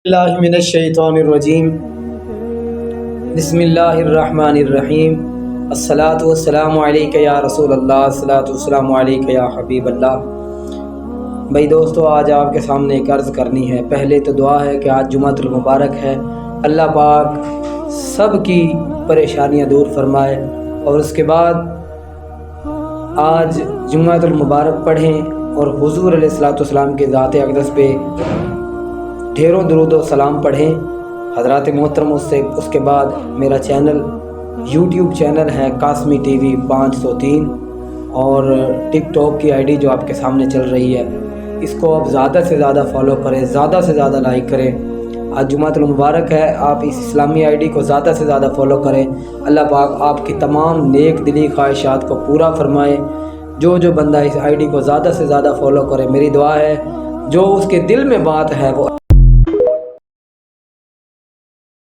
اللہ من الشیطان الرجیم بسم اللہ الرحمن الرحیم الصلاۃ والسلام علیک یا رسول اللہ، الصلاۃ والسلام علیک یا حبیب اللہ۔ بھائی دوستو، آج آپ کے سامنے ایک عرض کرنی ہے۔ پہلے تو دعا ہے کہ آج جمعۃ المبارک ہے، اللہ پاک سب کی پریشانیاں دور فرمائے، اور اس کے بعد آج جمعۃ المبارک پڑھیں اور حضور علیہ الصلوۃ والسلام کے ذات اقدس پہ ڈھیروں درود و سلام پڑھیں حضرات محترم۔ اس کے بعد میرا چینل یوٹیوب چینل ہے قاسمی ٹی وی 503، اور ٹک ٹاک کی آئی ڈی جو آپ کے سامنے چل رہی ہے، اس کو آپ زیادہ سے زیادہ فالو کریں، زیادہ سے زیادہ لائک کریں۔ آج جمعۃ المبارک ہے، آپ اس اسلامی آئی ڈی کو زیادہ سے زیادہ فالو کریں۔ اللہ پاک آپ کی تمام نیک دلی خواہشات کو پورا فرمائے۔ جو بندہ اس آئی ڈی کو زیادہ سے زیادہ فالو کرے، میری دعا ہے جو اس کے دل میں بات ہے وہ